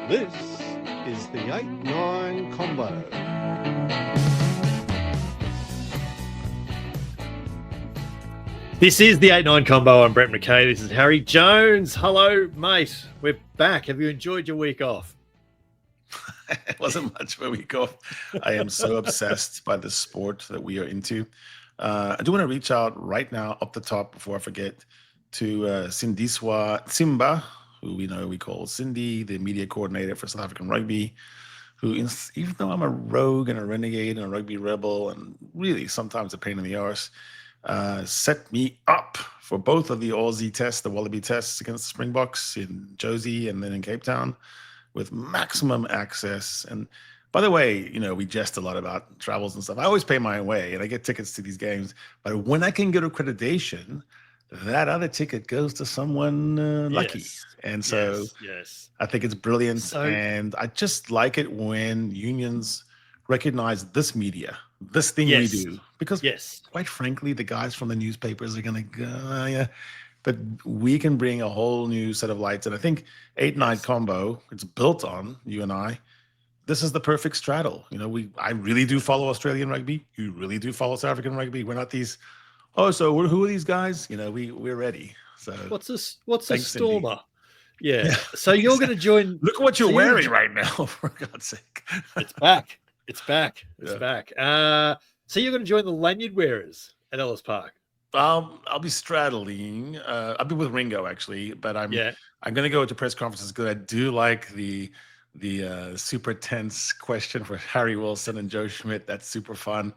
This is the 8-9 Combo. This is the 8-9 Combo. I'm Brett McKay. This is Harry Jones. Hello, mate. We're back. Have you enjoyed your week off? It wasn't much of a week off. I am so obsessed by the sport that we are into. I do want to reach out right now up the top before I forget to Sindiswa Simba, who we call Cindy, the media coordinator for South African Rugby, who, even though I'm a rogue and a renegade and a rugby rebel and really sometimes a pain in the arse, set me up for both of the Aussie tests, the Wallaby tests against the Springboks in Josie and then in Cape Town, with maximum access. And by the way, we jest a lot about travels and stuff. I always pay my own way and I get tickets to these games. But when I can get accreditation, that other ticket goes to someone lucky. And so yes. I think it's brilliant. And I just like it when unions recognize this media, this thing we do. Because quite frankly, the guys from the newspapers are going to go, but we can bring a whole new set of lights. And I think 8-9 Combo, it's built on you and I. This is the perfect straddle. I really do follow Australian rugby. You really do follow South African rugby. We're not these, so who are these guys? We're ready. So what's a stormer? Yeah. So you're going to join. Look at what you're wearing right now, for God's sake. It's back. It's back. So you're going to join the lanyard wearers at Ellis Park. I'll be straddling. I'll be with Ringo actually, but I'm going to go to press conferences because I do like the super tense question for Harry Wilson and Joe Schmidt. That's super fun.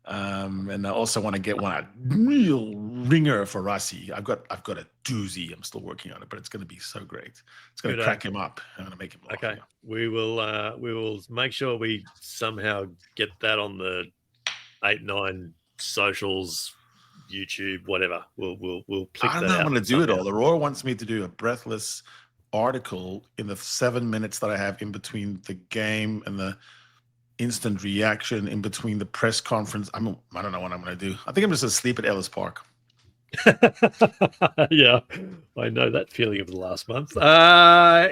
And I also want to get one real ringer for Rassi. I've got a doozy. I'm still working on it, but it's going to be so great. It's going to crack him up. I'm going to make him laugh. Okay, we will make sure we somehow get that on the 8-9 socials, YouTube, whatever. We'll click that out. I don't know. I'm going to do it all. The Roar wants me to do a breathless article in the 7 minutes that I have in between the game and the instant reaction in between the press conference. I don't know what I'm going to do. I think I'm just going to sleep at Ellis Park. Yeah, I know that feeling of the last month.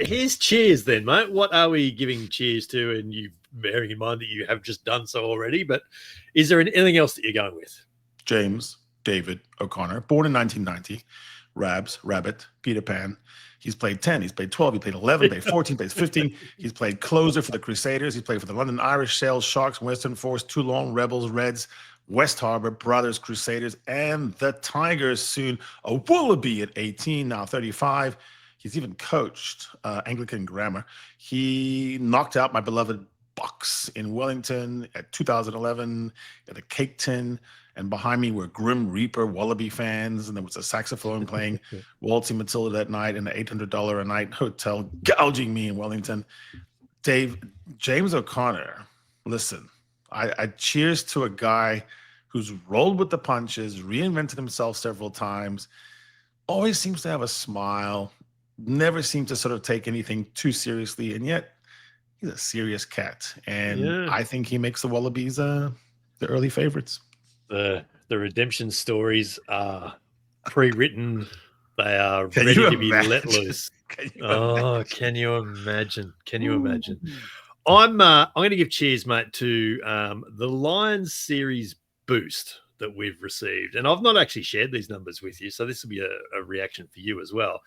Here's cheers then, mate. What are we giving cheers to? And you bearing in mind that you have just done so already, but is there anything else that you're going with? James David O'Connor, born in 1990, Rabbit, Peter Pan. He's played 10, he's played 12, he played 11, played 14, played 15. He's played closer for the Crusaders. He played for the London Irish, Sales, Sharks, Western Force, Toulon, Rebels, Reds, West Harbour, Brothers, Crusaders, and the Tigers. Soon a Wallaby at 18, now 35. He's even coached Anglican Grammar. He knocked out my beloved Bucks in Wellington at 2011 at the Cake Tin. And behind me were Grim Reaper Wallaby fans, and there was a saxophone playing Waltzing Matilda that night in the $800 a night hotel, gouging me in Wellington. James O'Connor, listen, I cheers to a guy who's rolled with the punches, reinvented himself several times, always seems to have a smile, never seems to sort of take anything too seriously, and yet he's a serious cat. And I think he makes the Wallabies the early favorites. The redemption stories are pre-written. They are ready to be let loose. Can you imagine? I'm going to give cheers, mate, to the Lions series boost that we've received. And I've not actually shared these numbers with you, so this will be a reaction for you as well.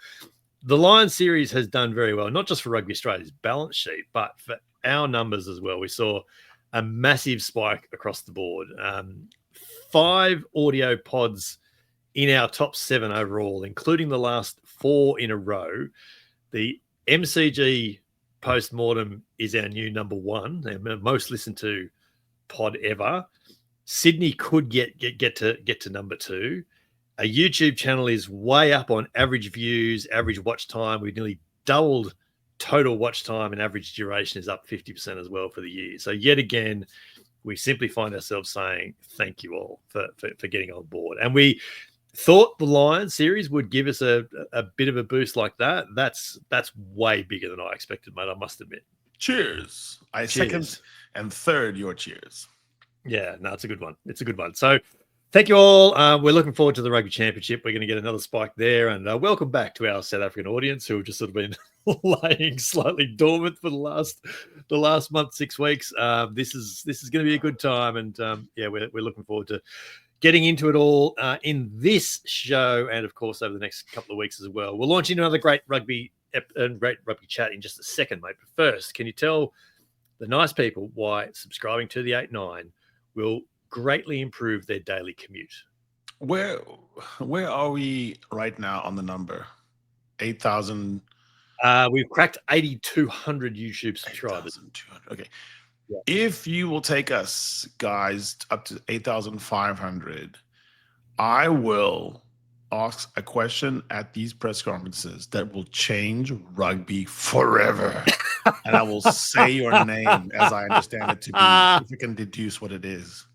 The Lions series has done very well, not just for Rugby Australia's balance sheet, but for our numbers as well. We saw a massive spike across the board. 5 audio pods in our top 7 overall, including the last 4 in a row. The MCG Postmortem is our new number 1, our most listened to pod ever. Sydney could get to number 2. A YouTube channel is way up on average views, average watch time. We've nearly doubled total watch time, and average duration is up 50% as well for the year. So yet again, we simply find ourselves saying thank you all for getting on board. And we thought the Lions series would give us a bit of a boost like that. That's way bigger than I expected, mate, I must admit. Cheers. I second and third your cheers. Yeah, no, it's a good one. So Thank you all. We're looking forward to the Rugby Championship. We're going to get another spike there. And welcome back to our South African audience who have just sort of been laying slightly dormant for the last month, 6 weeks. This is going to be a good time. And we're looking forward to getting into it all in this show. And of course, over the next couple of weeks as well. We'll launch into another great rugby chat in just a second, mate. But first, can you tell the nice people why subscribing to the 8-9 will greatly improve their daily commute? Where are we right now on the number? 8,000. We've cracked 8,200 YouTube subscribers. 8,200. Okay. Yeah. If you will take us guys up to 8,500, I will ask a question at these press conferences that will change rugby forever. And I will say your name as I understand it to be, if you can deduce what it is.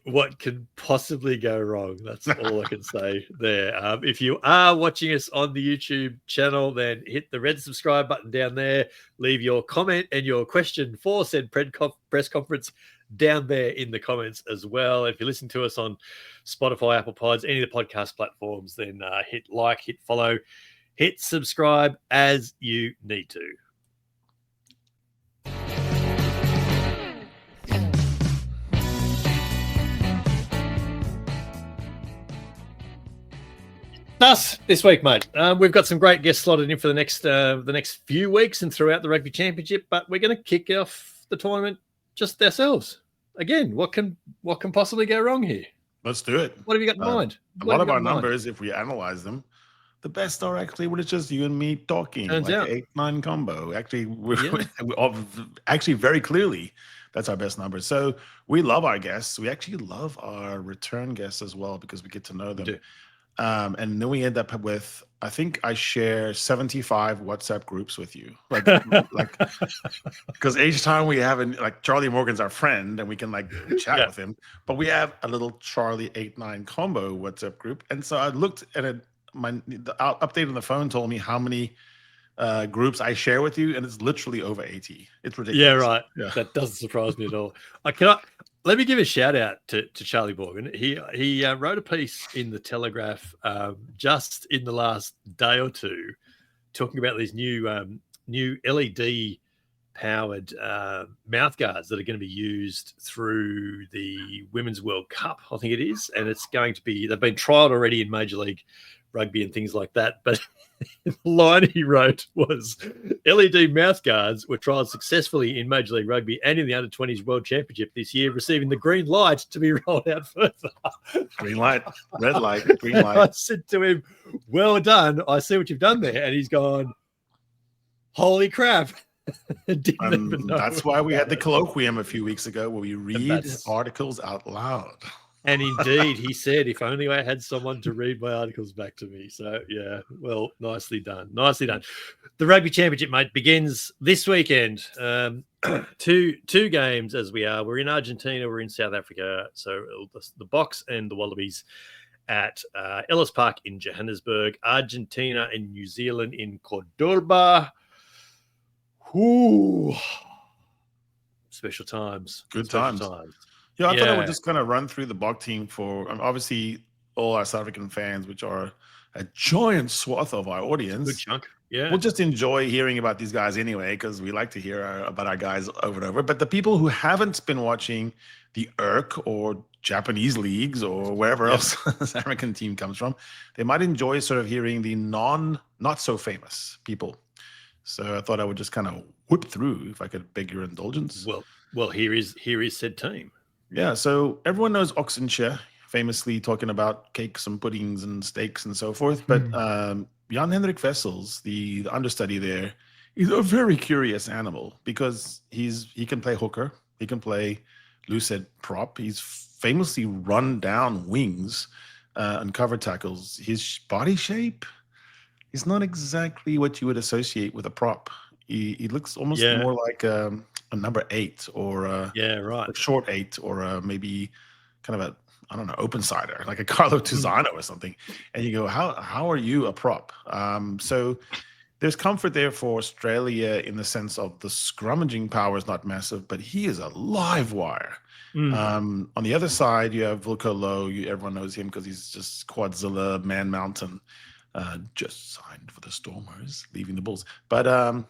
What could possibly go wrong? That's all I can say there. If you are watching us on the YouTube channel, then hit the red subscribe button down there. Leave your comment and your question for said press conference down there in the comments as well. If you listen to us on Spotify, Apple Pods, any of the podcast platforms, then hit like, hit follow, hit subscribe as you need to. Us this week, mate. We've got some great guests slotted in for the next few weeks and throughout the Rugby Championship, but we're going to kick off the tournament just ourselves. Again, what can possibly go wrong here? Let's do it. What have you got in mind? A lot of our numbers, if we analyze them, the best are actually when it's just you and me talking. Turns out. 8-9 combo. Actually, we're actually very clearly that's our best number. So we love our guests. We actually love our return guests as well because we get to know them. And then we end up with, I think I share 75 WhatsApp groups with you. Like, because each time we have like Charlie Morgan's our friend and we can like chat with him, but we have a little Charlie 8-9 combo WhatsApp group. And so I looked at it, the update on the phone told me how many groups I share with you, and it's literally over 80. It's ridiculous. Yeah, right. Yeah. That doesn't surprise me at all. Let me give a shout out to Charlie Morgan. He wrote a piece in the Telegraph just in the last day or two, talking about these new LED powered mouth guards that are going to be used through the Women's World Cup, I think it is, and it's going to be, they've been trialed already in Major League Rugby and things like that, but the line he wrote was LED mouth guards were trialled successfully in Major League Rugby and in the Under-20s World Championship this year, receiving the green light to be rolled out further. Green light, red light, green light. I said to him, well done. I see what you've done there. And he's gone, holy crap. That's why we had the colloquium a few weeks ago where we read articles out loud. And indeed, he said, if only I had someone to read my articles back to me. So, yeah, well, nicely done. Nicely done. The Rugby Championship, mate, begins this weekend. Two games as we are. We're in Argentina. We're in South Africa. So the Boks and the Wallabies at Ellis Park in Johannesburg. Argentina and New Zealand in Córdoba. Ooh. Special times. Good times. Yeah, I thought I would just kind of run through the Bok team for obviously all our South African fans, which are a giant swath of our audience. Good chunk. Yeah. We'll just enjoy hearing about these guys anyway, because we like to hear about our guys over and over. But the people who haven't been watching the ERC or Japanese leagues or wherever else the South African team comes from, they might enjoy sort of hearing the not so famous people. So I thought I would just kind of whip through, if I could beg your indulgence. Well, here is said team. Yeah, so everyone knows Oxenshire, famously talking about cakes and puddings and steaks and so forth. But Jan-Hendrik Wessels, the understudy there, he's a very curious animal because he can play hooker, he can play loose-head prop. He's famously run down wings and cover tackles. His body shape is not exactly what you would associate with a prop. He looks almost more like a number 8 or a short 8 or maybe kind of open sider, like a Carlo Tuzano or something. And you go, how are you a prop? So there's comfort there for Australia in the sense of the scrummaging power is not massive, but he is a live wire. On the other side, you have Wilco Low. Everyone knows him because he's just Quadzilla, Man Mountain, just signed for the Stormers, leaving the Bulls, but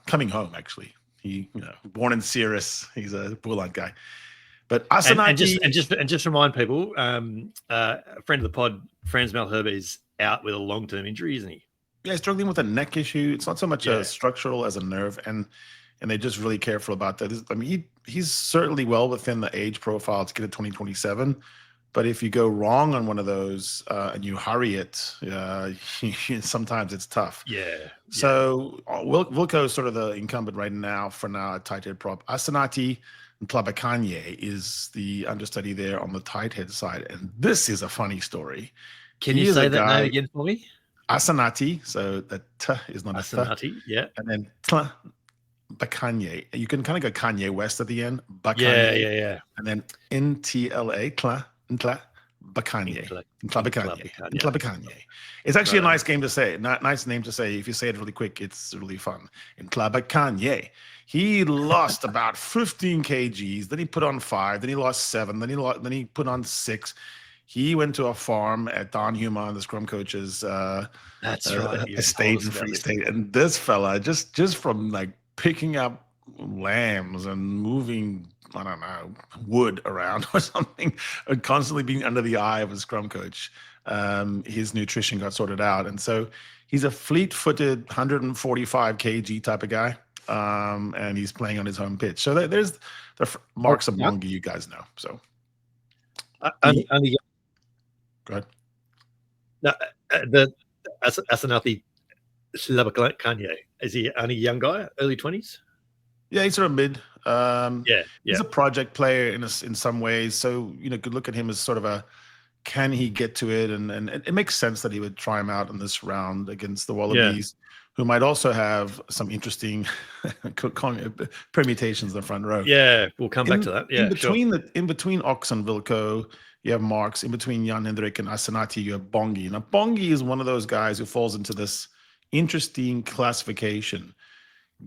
coming home actually. He, born in Cirrus, he's a Bull Hunt guy. But Asanati, and just remind people, a friend of the pod, Franz Malherbe, is out with a long-term injury, isn't he? Yeah, he's struggling with a neck issue. It's not so much a structural as a nerve, and they're just really careful about that. I mean, he's certainly well within the age profile to get to 2027. But if you go wrong on one of those and you hurry it, sometimes it's tough. Yeah. So Wilco is sort of the incumbent right now for now at tight head prop. Asanati Ntlabakanye is the understudy there on the tight head side. And this is a funny story. Can you say that name again for me? Asanati. So the T is not Asanati, a T. yeah. And then Bakanye. You can kind of go Kanye West at the end. Bakanye. Yeah. And then Ntla, Bakanye. It's actually a nice game to say. Nice name to say. If you say it really quick, it's really fun. Ntlabakanye. He lost about 15 kgs. Then he put on 5. Then he lost 7. Then he put on 6. He went to a farm at Don Huma, the scrum coach's That's right. estate in Free State. And this fella, just from like picking up lambs and moving, I don't know, wood around or something, and constantly being under the eye of a scrum coach, his nutrition got sorted out. And so he's a fleet-footed 145 kg type of guy, and he's playing on his home pitch. So there's the Marks of Bongi, you guys know. So go ahead. No, the Asanati Ntlabakanye, is he only a young guy, early 20s? Yeah, he's sort of mid. Yeah. He's a project player in some ways. So, could look at him as sort of a, can he get to it? And it makes sense that he would try him out in this round against the Wallabies, who might also have some interesting permutations in the front row. Yeah, we'll come back to that. Yeah, in between Ox and Wilco, you have Marks. In between Jan Hendrik and Asanati, you have Bongi. Now, Bongi is one of those guys who falls into this interesting classification.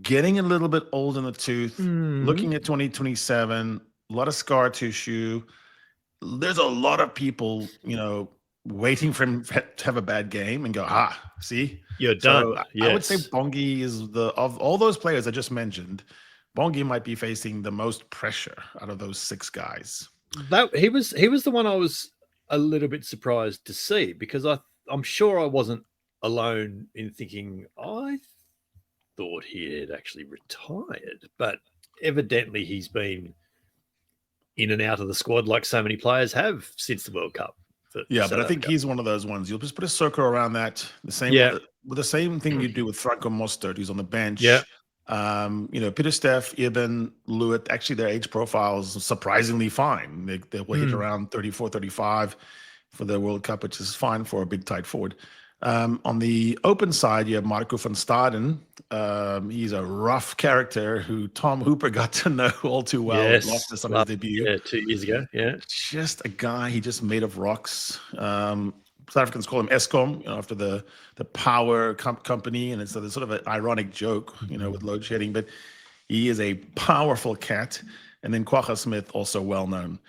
Getting a little bit old in the tooth, looking at 2027, a lot of scar tissue. There's a lot of people, waiting for him to have a bad game and go, see? You're done. So I would say Bongi is of all those players I just mentioned, Bongi might be facing the most pressure out of those 6 guys. He was the one I was a little bit surprised to see, because I'm sure I wasn't alone in thinking I thought he had actually retired, but evidently he's been in and out of the squad like so many players have since the World Cup. But I think he's one of those ones. You'll just put a circle around that, with the same thing you do with Franco Mostert, who's on the bench. Yeah. Peter Steff, Ibn, Lewitt, actually their age profile is surprisingly fine. They will hit around 34, 35 for the World Cup, which is fine for a big tight forward. On the open side, you have Marco van Staden. He's a rough character who Tom Hooper got to know all too well. Yes. Lost us on his debut. Yeah, 2 years ago. Yeah. Just a guy, he just made of rocks. South Africans call him Eskom, after the power company. And it's sort of an ironic joke, with load shedding. But he is a powerful cat. And then Kwagga Smith, also well known.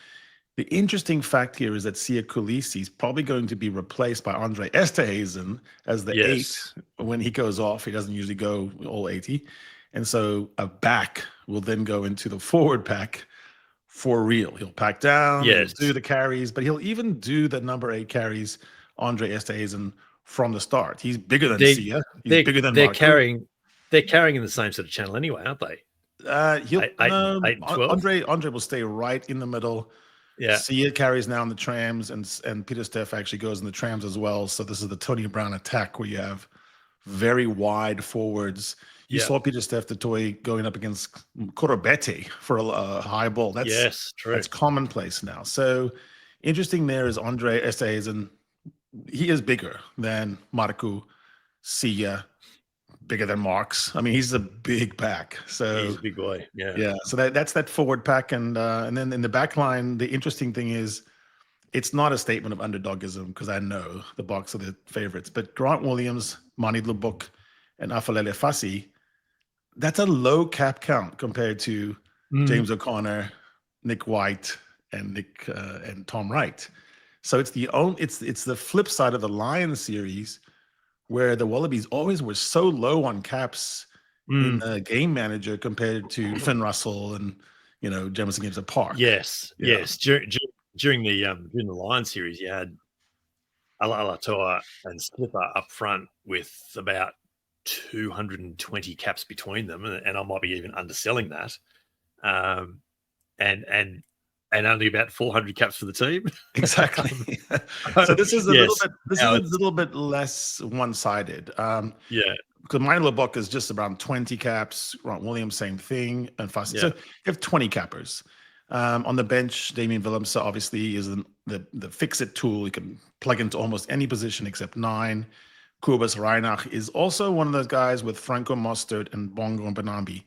The interesting fact here is that Siya Kolisi is probably going to be replaced by Andre Esterhuizen as the 8 when he goes off. He doesn't usually go all 80. And so a back will then go into the forward pack for real. He'll pack down, he'll do the carries, but he'll even do the number 8 carries, Andre Esterhuizen, from the start. He's bigger than Siya. He's bigger than Marco. They're carrying in the same sort of channel anyway, aren't they? Andre will stay right in the middle. Yeah. Siya carries now in the trams, and Peter Steff actually goes in the trams as well. So this is the Tony Brown attack, where you have very wide forwards. You saw Peter Steff the toy going up against Corobete for a high ball. That's true. That's commonplace now. So interesting there is Andre Esterhuizen. He is bigger than Marco, Siya, bigger than Marks. I mean, he's a big back. So he's a big boy. Yeah. Yeah. So that's that forward pack. And then in the back line, the interesting thing is it's not a statement of underdogism, because I know the Boks are the favorites. But Grant Williams, Mani Lubbock, and Afalele Fassi, that's a low cap count compared to James O'Connor, Nick White, and Nick and Tom Wright. So it's the flip side of the Lions series, where the Wallabies always were so low on caps in the game manager compared to Finn Russell and Jemison Gibson Park. Yes. During the Lions series, you had Alatoa and Slipper up front with about 220 caps between them, and I might be even underselling that. And only about 400 caps for the team. Exactly. So this is a little bit less one-sided. Because Minor Lubbock is just around 20 caps. Ron Williams, same thing, and Fussy. So you have 20 cappers. On the bench, Damien Willemse obviously is the fix-it tool. You can plug into almost any position except 9. Kobus Reinach is also one of those guys with Franco Mostert and Bongo and Banambi.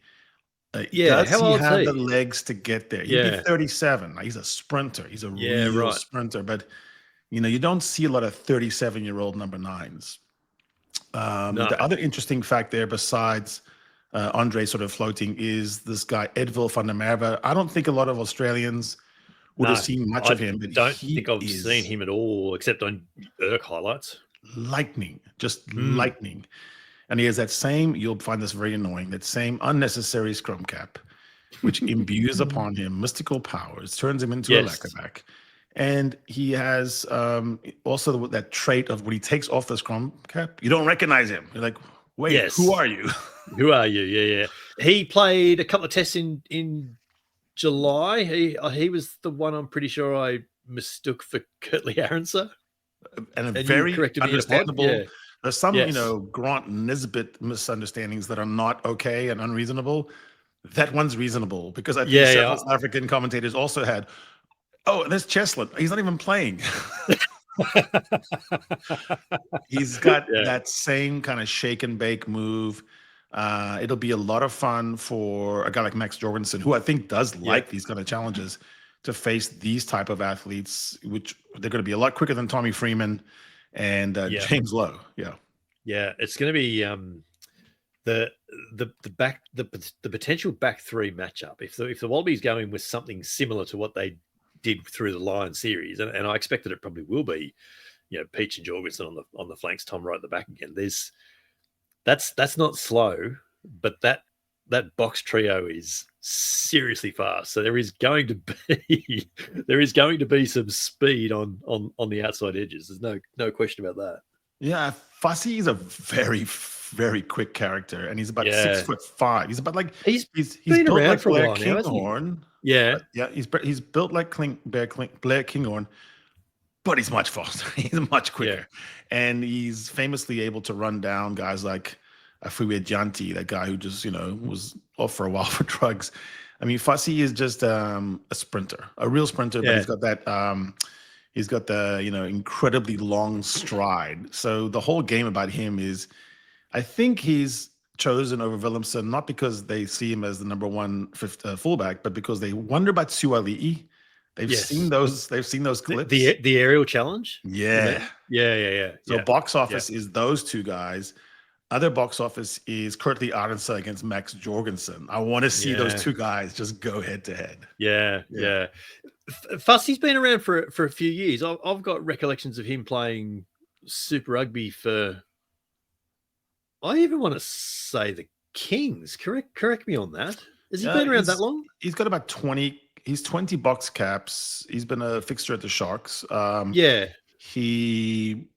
Does he have the legs to get there? He'd be 37. He's a sprinter. He's a real sprinter. But, you don't see a lot of 37-year-old number 9s. The other interesting fact there, besides Andre sort of floating, is this guy, Edville van der Merwe. I don't think a lot of Australians would have seen much of him. But I don't think I've seen him at all, except on ERC highlights. Lightning. And he has that same, you'll find this very annoying, that same unnecessary scrum cap, which imbues upon him mystical powers, turns him into a lackerback. And he has also that trait of when he takes off the scrum cap, you don't recognize him. You're like, wait, who are you? Who are you? Yeah. He played a couple of tests in July. He was the one I'm pretty sure I mistook for Kurtley Arendse. And very understandable. There's some, Grant Nisbet misunderstandings that are not okay and unreasonable. That one's reasonable because I think several South African commentators also had, there's Cheslin. He's not even playing. He's got that same kind of shake and bake move. It'll be a lot of fun for a guy like Max Jorgensen, who I think does like these kind of challenges, to face these type of athletes, which they're going to be a lot quicker than Tommy Freeman and James Lowe. Yeah, it's going to be the potential back three matchup. If the Wallabies go in with something similar to what they did through the Lions series, and I expect that it probably will be, Peach and Jorgensen on the flanks, Tom Wright at the back again. That's not slow, but that box trio is seriously fast. So there is going to be some speed on the outside edges. There's no question about that. Yeah, Fussy is a very, very quick character, and he's about 6'5". He's about like he's been built around like for Blair a while now, Kinghorn. He's built like Blair Kinghorn, but he's much faster. He's much quicker, and he's famously able to run down guys like Afuwe Janti, that guy who just was off for a while for drugs. I mean, Fussy is just a sprinter, a real sprinter, but he's got that. He's got the incredibly long stride. So the whole game about him is, I think he's chosen over Willemse not because they see him as the number one fullback, but because they wonder about Suali'i. They've seen those. They've seen those clips. The aerial challenge. Yeah. So box office is those two guys. Other box office is Kurtley Arendse against Max Jorgensen. I want to see those two guys just go head to head. Yeah. Fussy's been around for a few years. I've got recollections of him playing Super Rugby for, I even want to say the Kings. Correct me on that. Has he been around that long? He's got about 20. He's 20 box caps. He's been a fixture at the Sharks. He's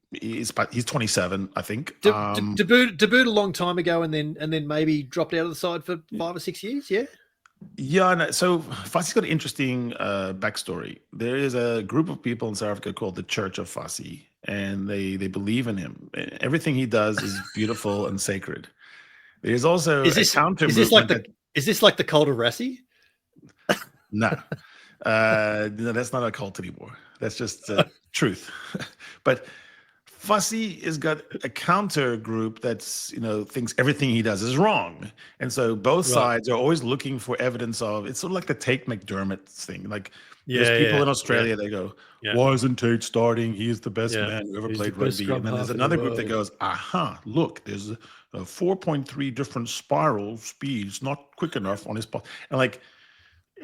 27, I think. Debuted a long time ago, and then maybe dropped out of the side for 5 or 6 years. Yeah, no, so Fussy's got an interesting backstory. There is a group of people in South Africa called the Church of Fussy, and they believe in him. Everything he does is beautiful and sacred. There's also a counter movement. Is this like the cult of Rassi? No, that's not a cult anymore. That's just truth. But Fussy has got a counter group that's, thinks everything he does is wrong. And so both sides are always looking for evidence of, it's sort of like the Tate McDermott thing. Like there's people in Australia, they go, why isn't Tate starting? He is the best man who ever played rugby. And then there's another group that goes, look, there's a 4.3 different spiral speeds, not quick enough on his part. And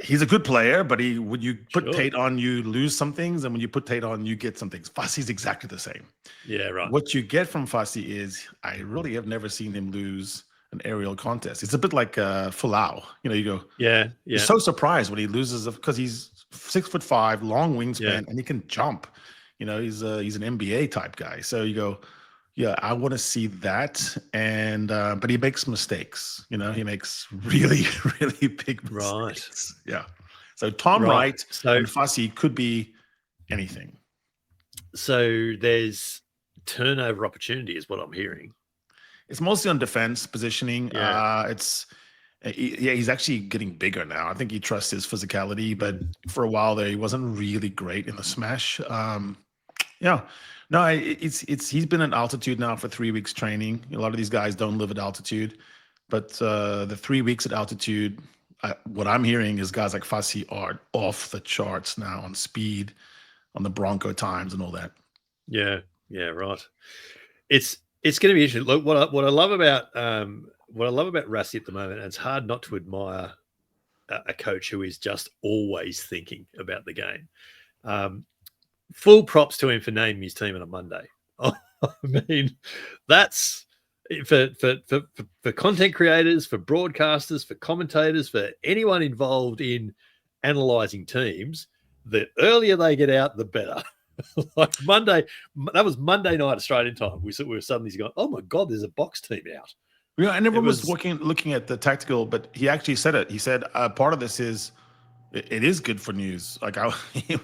He's a good player, but when you put Sure. Tate on, you lose some things, and when you put Tate on, you get some things. Fussie's exactly the same. Yeah, right. What you get from Fassi is I really have never seen him lose an aerial contest. It's a bit like Folau. You go, Yeah. you're so surprised when he loses because he's 6'5", long wingspan, and he can jump. He's an NBA type guy. So you go, yeah, I want to see that. And but he makes mistakes. He makes really, really big mistakes. Right. Yeah. So Tom Wright and Fassi could be anything. So there's turnover opportunity is what I'm hearing. It's mostly on defense positioning. Yeah. He's actually getting bigger now. I think he trusts his physicality, but for a while there, he wasn't really great in the smash. He's been at altitude now for 3 weeks training. A lot of these guys don't live at altitude, but the 3 weeks at altitude, what I'm hearing is guys like Fassi are off the charts now on speed, on the Bronco times and all that. Yeah, right. It's going to be interesting. Look, what I love about Rassi at the moment, and it's hard not to admire a coach who is just always thinking about the game. Full props to him for naming his team on a Monday. I mean, that's for content creators, for broadcasters, for commentators, for anyone involved in analyzing teams. The earlier they get out, the better. Like Monday, that was Monday night Australian time. We were suddenly going, oh my God, there's a box team out. Yeah, and everyone was looking at the tactical, but he actually said it. He said part of this is it is good for news. Like he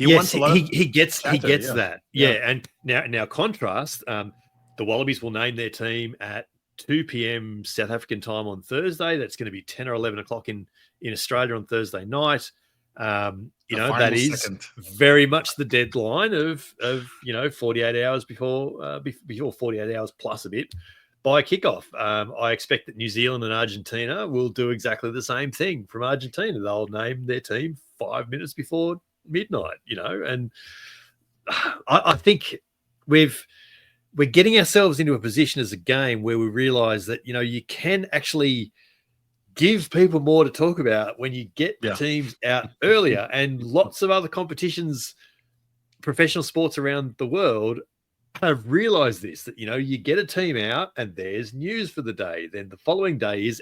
wants a lot. He gets that. Yeah, and now contrast. The Wallabies will name their team at 2 p.m. South African time on Thursday. That's going to be 10 or 11 o'clock in Australia on Thursday night. That is very much the deadline of 48 hours before 48 hours plus a bit by kickoff. I expect that New Zealand and Argentina will do exactly the same thing. From Argentina, they'll name their team 5 minutes before midnight. And I think we're getting ourselves into a position as a game where we realize that you can actually give people more to talk about when you get teams out earlier. And lots of other competitions, professional sports around the world have realized this, that you get a team out and there's news for the day. Then the following day is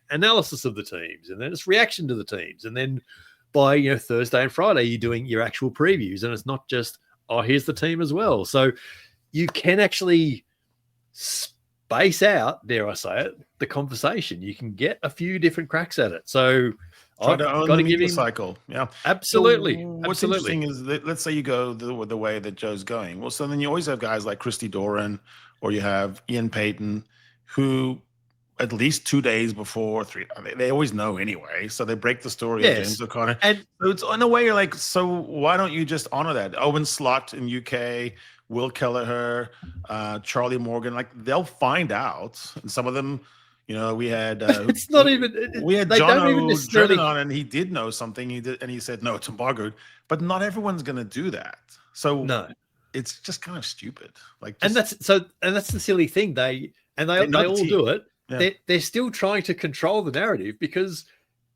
analysis of the teams, and then it's reaction to the teams, and then by Thursday and Friday you're doing your actual previews, and it's not just here's the team as well. So you can actually space out, dare I say it, the conversation. You can get a few different cracks at it. So I've got to give him cycle. Yeah, absolutely. So what's interesting is that, let's say you go the way that Joe's going. Well, so then you always have guys like Christy Doran, or you have Ian Payton, who at least 2 days before they always know anyway. So they break the story of James O'Connor. And so it's in a way you're like, so why don't you just honor that? Owen Slot in UK, Will Kelleher, Charlie Morgan, like they'll find out. And some of them, we had it's not even we had John O'Drennan on, and he did know something. He did, and he said no, it's embargoed. But not everyone's going to do that. So no, it's just kind of stupid. Like, and that's the silly thing. They all do it. Yeah. They're still trying to control the narrative, because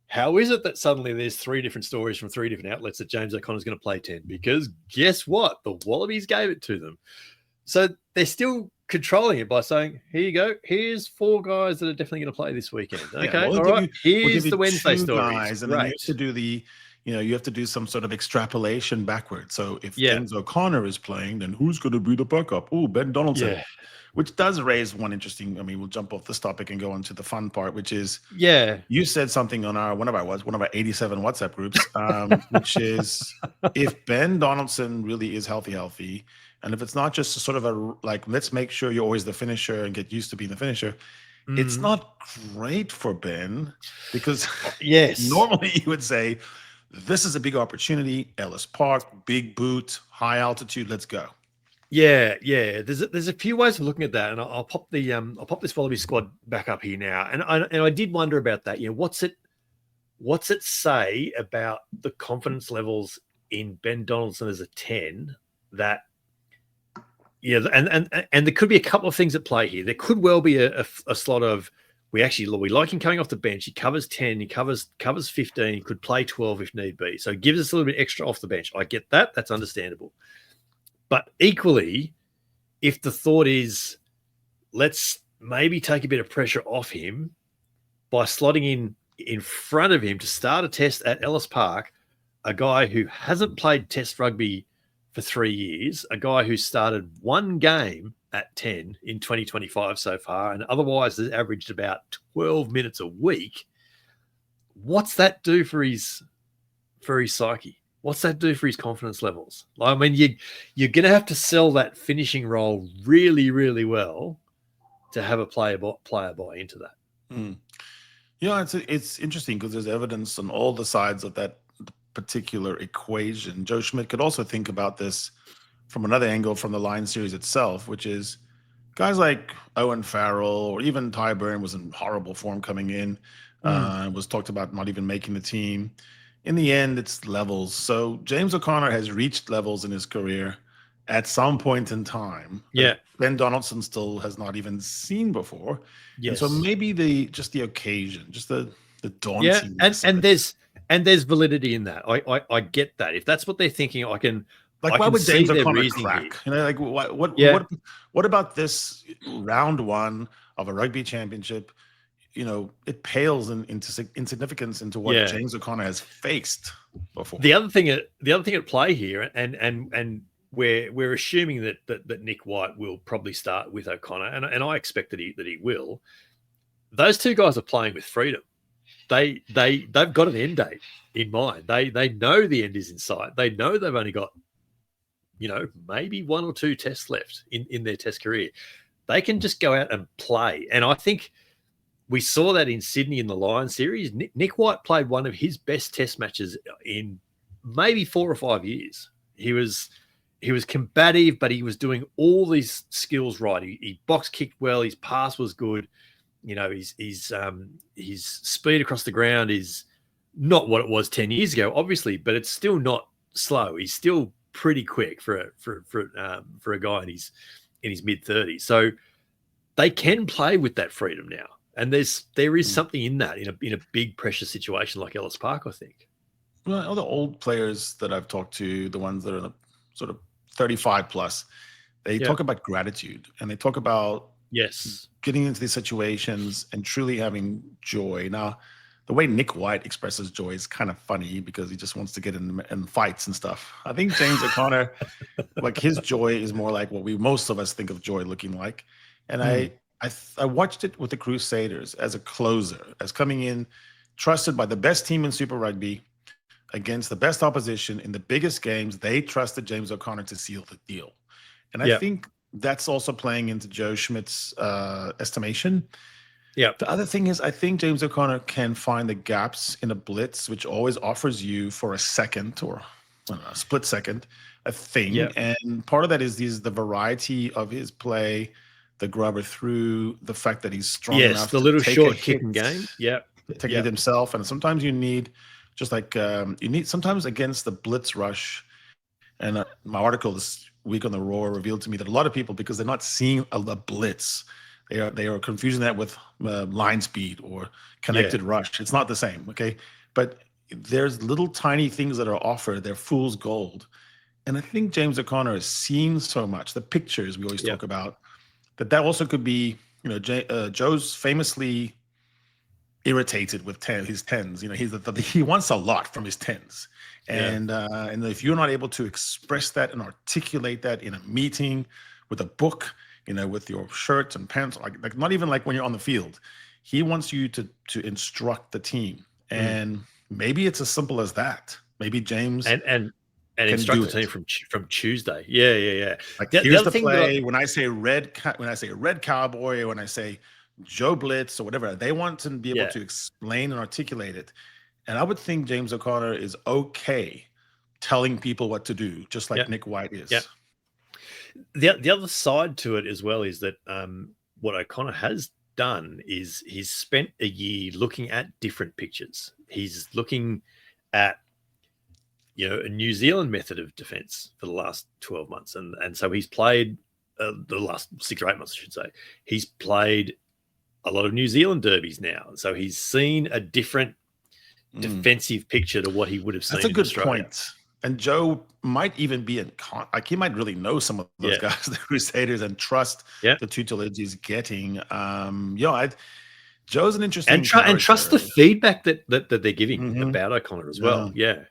how is it that suddenly there's 3 different stories from 3 different outlets that James O'Connor's going to play 10? Because guess what? The Wallabies gave it to them. So they're stistill controlling it by saying, here you go. Here's 4 guys that are definitely going to play this weekend. Okay, all right. Here's the Wednesday stories. And then you have to do you have to do some sort of extrapolation backwards. So if James O'Connor is playing, then who's going to be the backup? Oh, Ben Donaldson. Yeah. Which does raise one interesting. I mean, we'll jump off this topic and go on to the fun part, which is you said something on one of our 87 WhatsApp groups, which is if Ben Donaldson really is healthy, and if it's not just a sort of let's make sure you're always the finisher and get used to being the finisher, it's not great for Ben, because normally you would say this is a big opportunity, Ellis Park, big boot, high altitude, let's go. Yeah. There's a few ways of looking at that, and I'll pop this Wallaby squad back up here now. And I did wonder about that. What's it say about the confidence levels in Ben Donaldson as a 10 that and there could be a couple of things at play here. There could well be a slot of we like him coming off the bench. He covers 10, he covers 15, he could play 12 if need be. So it gives us a little bit extra off the bench. I get that. That's understandable. But equally, if the thought is let's maybe take a bit of pressure off him by slotting in front of him to start a test at Ellis Park, a guy who hasn't played test rugby for 3 years, a guy who started one game at 10 in 2025 so far, and otherwise has averaged about 12 minutes a week. What's that do for his psyche? What's that do for his confidence levels? I mean, you're going to have to sell that finishing role really, really well to have a player buy into that. Mm. Yeah, it's interesting because there's evidence on all the sides of that particular equation. Joe Schmidt could also think about this from another angle from the Lions series itself, which is guys like Owen Farrell or even Ty Burn was in horrible form coming in, was talked about not even making the team. In the end, it's levels. So James O'Connor has reached levels in his career at some point in time. Yeah. Ben Donaldson still has not even seen before. Yes. And so maybe the occasion, just the daunting. Yeah, and there's validity in that. I get that. If that's what they're thinking, I can why would James O'Connor crack? What about this round one of a rugby championship? It pales into insignificance into what James O'Connor has faced before. The other thing at play here, and we're assuming that Nick White will probably start with O'Connor, and I expect that he will. Those two guys are playing with freedom. They've got an end date in mind. They know the end is in sight. They know they've only got, maybe 1 or 2 tests left in their test career. They can just go out and play. And I think we saw that in Sydney in the Lions series. Nick White played one of his best test matches in maybe 4 or 5 years. He was combative, but he was doing all these skills right. He box kicked well. His pass was good. His speed across the ground is not what it was 10 years ago, obviously, but it's still not slow. He's still pretty quick for a guy in his mid-30s. So they can play with that freedom now, and there is something in that in a big pressure situation like Ellis Park, I think. Well, all the old players that I've talked to, the ones that are sort of 35 plus, they talk about gratitude, and they talk about getting into these situations and truly having joy. Now, the way Nick White expresses joy is kind of funny because he just wants to get in fights and stuff. I think James O'Connor, like his joy is more like what most of us think of joy looking like. And I watched it with the Crusaders as a closer, as coming in, trusted by the best team in Super Rugby against the best opposition in the biggest games. They trusted James O'Connor to seal the deal. And I think that's also playing into Joe Schmidt's estimation. Yeah. The other thing is, I think James O'Connor can find the gaps in a blitz, which always offers you for a second or a split second a thing. Yeah. And part of that is the variety of his play, the grubber through, the fact that he's strong enough the little short kicking game. Yeah. Take it himself. And sometimes you need, just like sometimes against the blitz rush. And my article this week on the Roar revealed to me that a lot of people, because they're not seeing a blitz, they are confusing that with line speed or connected rush. It's not the same, okay? But there's little tiny things that are offered. They're fool's gold. And I think James O'Connor has seen so much, the pictures we always talk about, that also could be, Joe's famously irritated with his 10s. He wants a lot from his 10s. And if you're not able to express that and articulate that in a meeting with a book, with your shirts and pants, like not even like when you're on the field, he wants you to instruct the team. And maybe it's as simple as that. Maybe James and instruct the team from Tuesday. Yeah. Like here's the play. When I say red cowboy, or when I say Joe Blitz or whatever, they want to be able to explain and articulate it. And I would think James O'Connor is okay telling people what to do, just like Nick White is. Yeah. The other side to it as well is that what O'Connor has done is he's spent a year looking at different pictures. He's looking at a New Zealand method of defense for the last 12 months, and so he's played the last 6 or 8 months, I should say. He's played a lot of New Zealand derbies now. So he's seen a different defensive picture to what he would have seen. That's a good Australia. point. And Joe might even be he might really know some of those guys, the Crusaders, and trust the tutelage he's getting. Joe's an interesting and trust the feedback that they're giving about O'Connor as well. Yeah,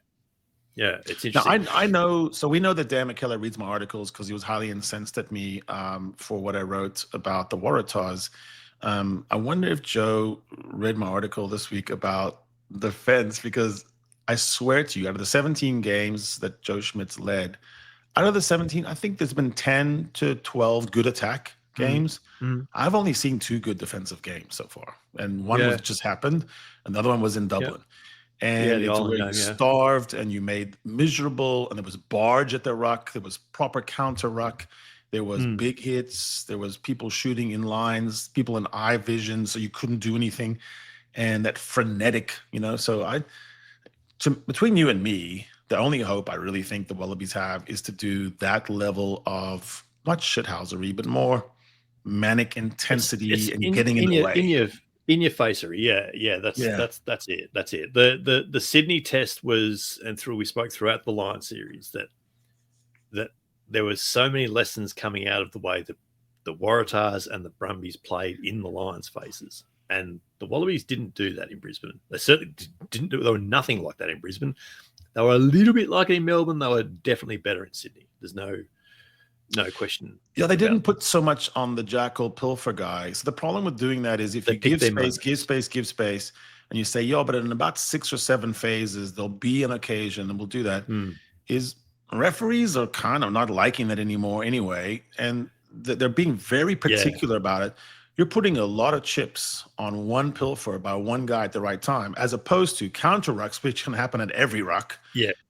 it's interesting. Now, I know. So we know that Dan McKellar reads my articles because he was highly incensed at me for what I wrote about the Waratahs. I wonder if Joe read my article this week about defense, because I swear to you, out of the 17 games that Joe Schmidt's led, out of the 17, I think there's been 10 to 12 good attack games. I've only seen 2 good defensive games so far. And one was just happened. Another one was in Dublin. And it's where you starved and you made miserable, and there was barge at the ruck. There was proper counter ruck. There was big hits. There was people shooting in lines, people in eye vision, so you couldn't do anything. And that frenetic, so between you and me, the only hope I really think the Wallabies have is to do that level of not shithousery, but more manic intensity and getting in the way. In your facery, that's it. That's it. The Sydney test was, and we spoke throughout the Lions series that there was so many lessons coming out of the way that the Waratahs and the Brumbies played in the Lions' faces. And the Wallabies didn't do that in Brisbane. They certainly didn't do it. They were nothing like that in Brisbane. They were a little bit like it in Melbourne. They were definitely better in Sydney. There's no question. Yeah, they didn't put so much on the jackal pilfer guy. So the problem with doing that is if you give space, and you say, but in about 6 or 7 phases, there'll be an occasion, and we'll do that, is referees are kind of not liking that anymore anyway. And they're being very particular about it. You're putting a lot of chips on one pilfer by one guy at the right time, as opposed to counter rucks, which can happen at every ruck.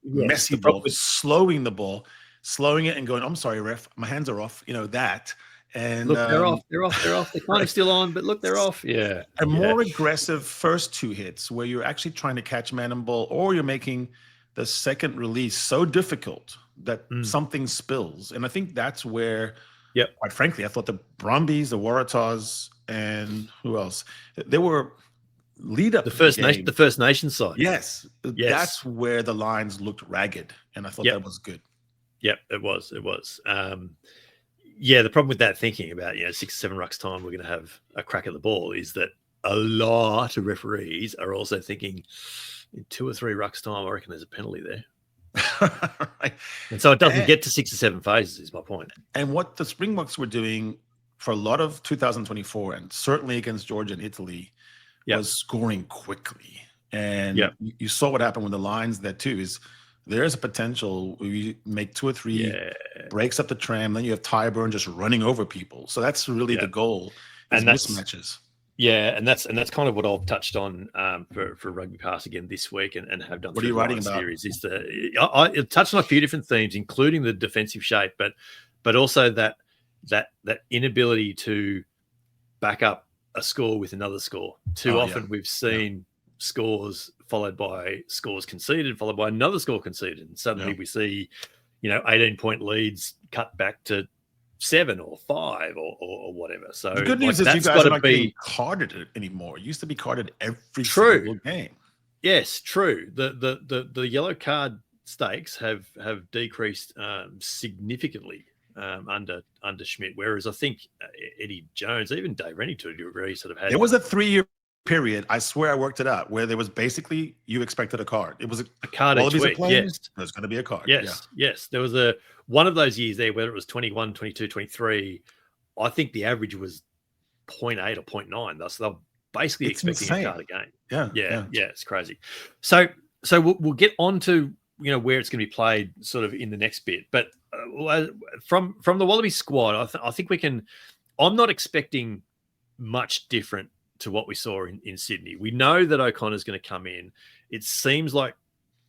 Messy ball, slowing the ball, slowing it and going, I'm sorry, ref, my hands are off. That. And look, they're off. They're kind of still on, but look, they're off. Yeah. A more aggressive first 2 hits where you're actually trying to catch man and ball, or you're making the second release so difficult that something spills. And I think that's where, quite frankly, I thought the Brumbies, the Waratahs, and who else? They were lead up the First Nation side. Yes, that's where the Lions looked ragged, and I thought that was good. Yep, it was. The problem with that thinking about 6 or 7 rucks time we're going to have a crack at the ball is that a lot of referees are also thinking in 2 or 3 rucks time I reckon there's a penalty there. Right. And so it doesn't get to 6 or 7 phases is my point. And what the Springboks were doing for a lot of 2024 and certainly against Georgia and Italy was scoring quickly. And you saw what happened with the Lions there too, is there's a potential where you make 2 or 3 breaks up the tram, then you have Tyburn just running over people. So that's really the goal, and mismatches. Yeah, and that's kind of what I've touched on for Rugby Pass again this week and have done. What are you writing about? Series is I touched on a few different themes, including the defensive shape, but also that inability to back up a score with another score. Too often we've seen scores followed by scores conceded, followed by another score conceded, and suddenly we see 18-point leads cut back to 7 or 5 or whatever. So the good news is you guys are not getting carded anymore. It used to be carded every single game. Yes, true. The yellow card stakes have decreased significantly under Schmidt, whereas I think Eddie Jones, even Dave Rennie to a degree, sort of had. There was a 3-year period, I swear I worked it out, where there was basically you expected a card. It was a card each week. Yes, there's going to be a card. Yes. There was one of those years there, whether it was 21, 22, 23, I think the average was 0.8 or 0.9. Thus, they're basically expecting a card a game. Yeah, it's crazy. So we'll get on to where it's going to be played sort of in the next bit. But from the Wallaby squad, I think we can. I'm not expecting much different to what we saw in Sydney. We know that O'Connor's going to come in. It seems like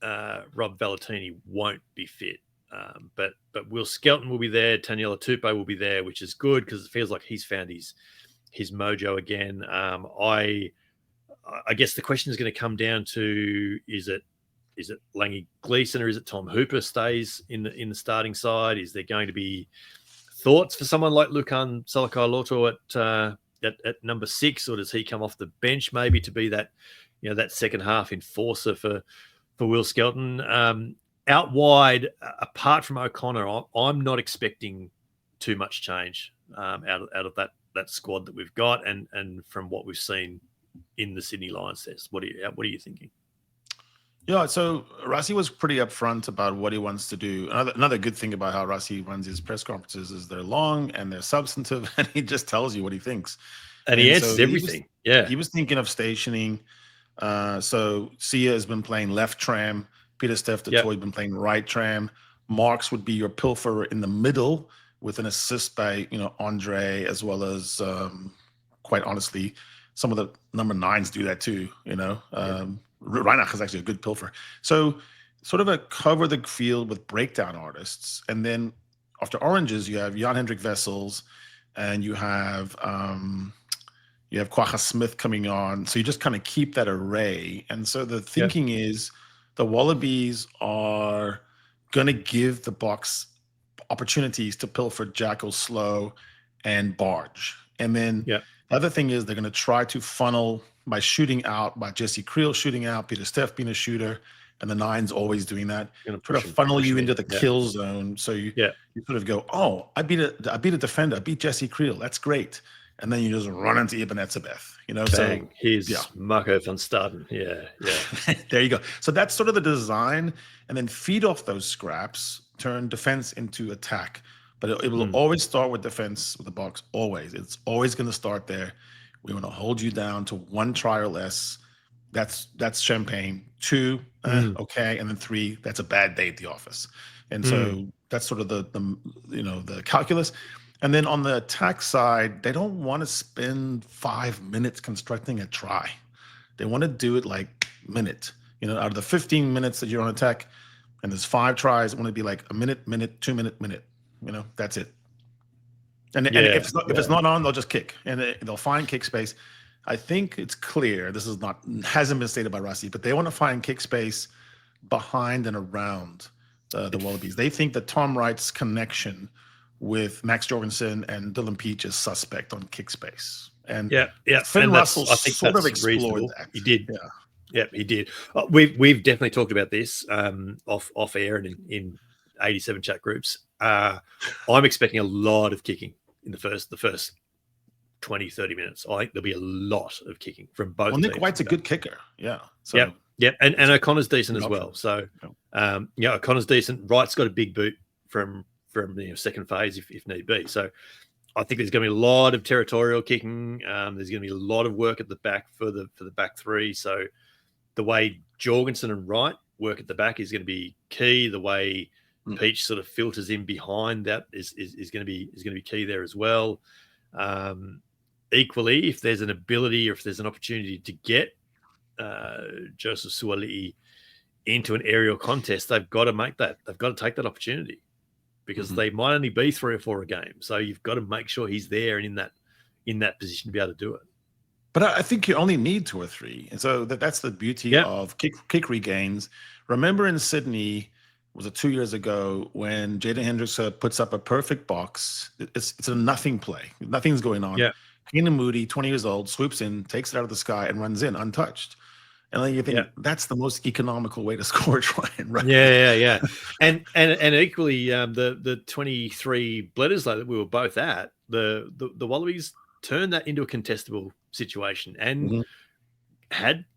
Rob Valentini won't be fit. But Will Skelton will be there. Taniela Tupou will be there, which is good because it feels like he's found his mojo again. I guess the question is going to come down to is it Langy Gleeson or is it Tom Hooper stays in the starting side? Is there going to be thoughts for someone like Lukan Salakaia-Loto at number 6, or does he come off the bench maybe to be that, that second half enforcer for Will Skelton? Out wide, apart from O'Connor, I'm not expecting too much change out of that squad that we've got, and from what we've seen in the Sydney Lions test. What are you thinking? Yeah, so Rassi was pretty upfront about what he wants to do. Another good thing about how Rassi runs his press conferences is they're long and they're substantive, and he just tells you what he thinks. And he answers everything. He was thinking of stationing. So Sia has been playing left tram. Peter Steph has been playing right tram. Marks would be your pilferer in the middle with an assist by, Andre, as well as, quite honestly, some of the number 9s do that too, Reinach is actually a good pilfer. So sort of a cover the field with breakdown artists. And then after oranges, you have Jan-Hendrik Wessels and you have Quagga Smith coming on. So you just kind of keep that array. And so the thinking is the Wallabies are going to give the Boks opportunities to pilfer Jackal, Slow, and Barge. And then the other thing is they're going to try to funnel by shooting out, by Jesse Creel shooting out, Peter Steph being a shooter, and the 9's always doing that. Try to funnel you into the kill zone. So you sort of go, oh, I beat a defender, I beat Jesse Creel. That's great. And then you just run into Ibn Etzebeth, Bang. So here's Marco van Staden. Yeah. There you go. So that's sort of the design, and then feed off those scraps, turn defense into attack. But it will always start with defense with the Boks. Always. It's always going to start there. We want to hold you down to 1 try or less. That's champagne. 2, okay, and then 3, that's a bad day at the office. And so that's sort of the calculus. And then on the attack side, they don't want to spend 5 minutes constructing a try. They want to do it like minute. Out of the 15 minutes that you're on attack, and there's 5 tries, it want to be like a minute, 2 minute. That's it. And if it's not on, they'll just kick, and they'll find kick space. I think it's clear. This hasn't been stated by Rassi, but they want to find kick space behind and around the Wallabies. They think that Tom Wright's connection with Max Jorgensen and Dylan Peach is suspect on kick space. And Finn Russell sort of explored that. He did. Yeah, he did. We've definitely talked about this off air and in 87 chat groups. I'm expecting a lot of kicking in the first 20, 30 minutes. I think there'll be a lot of kicking from both teams. Nick White's a good kicker. Yeah. So, and O'Connor's decent as well. So, O'Connor's decent. Wright's got a big boot from second phase if need be. So I think there's going to be a lot of territorial kicking. There's going to be a lot of work at the back for the back 3. So the way Jorgensen and Wright work at the back is going to be key. The way Peach sort of filters in behind that is going to be key there as well. Equally, if there's an ability or if there's an opportunity to get Joseph Suali'i into an aerial contest, they've got to make that. They've got to take that opportunity because they might only be 3 or 4 a game. So you've got to make sure he's there and in that position to be able to do it. But I think you only need 2 or 3. And so that's the beauty of kick regains. Remember in Sydney, was it 2 years ago, when Jaden Hendricks puts up a perfect box? It's a nothing play. Nothing's going on. Yeah. Keenan Moody, 20 years old, swoops in, takes it out of the sky, and runs in untouched. And then you think that's the most economical way to score a try and run. Yeah. and equally, the 23 Bledisloe that we were both at, the Wallabies turned that into a contestable situation and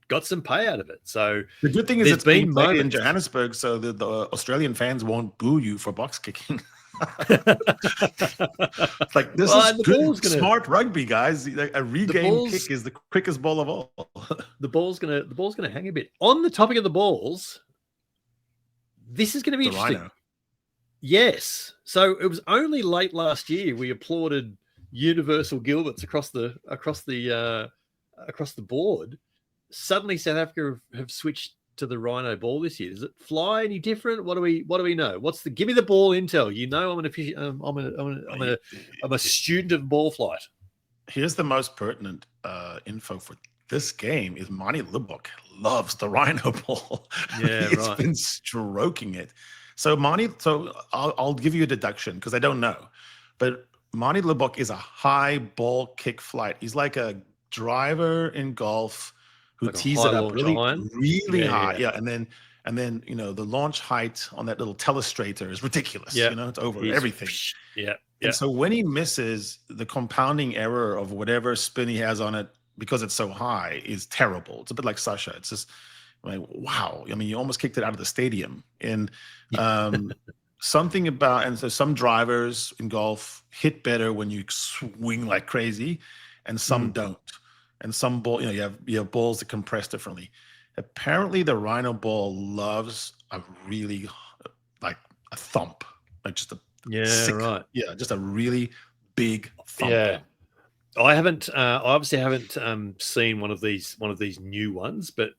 got some pay out of it. So the good thing is it's being played in Johannesburg, so the Australian fans won't boo you for box kicking. It's like, this is good, smart rugby, guys. A regain kick is the quickest ball of all. The ball's gonna hang a bit. On the topic of the balls, this is going to be interesting. Rhino. Yes. So it was only late last year we applauded universal Gilberts across the board. Suddenly South Africa have switched to the Rhino ball this year. Does it fly any different? What do we know? Give me the ball intel. I'm a student of ball flight. Here's the most pertinent info for this game is Mani Lubbock loves the Rhino ball. Yeah, He's been stroking it. So Mani, I'll give you a deduction because I don't know, but Manie Libbok is a high ball kick flight. He's like a driver in golf who Like a tees high it up launch really, iron. really Yeah, high. yeah. Yeah. And then, the launch height on that little telestrator is ridiculous. Yeah. It's over He's- everything. Yeah. And so when he misses, the compounding error of whatever spin he has on it, because it's so high, is terrible. It's a bit like Sasha. It's just like, wow. I mean, you almost kicked it out of the stadium. And something about, and so some drivers in golf hit better when you swing like crazy, and some don't. And some ball, you have balls that compress differently. Apparently, the Rhino ball loves a really like a thump, like just a sick, just a really big thump. Yeah. I haven't. I obviously haven't seen one of these new ones, but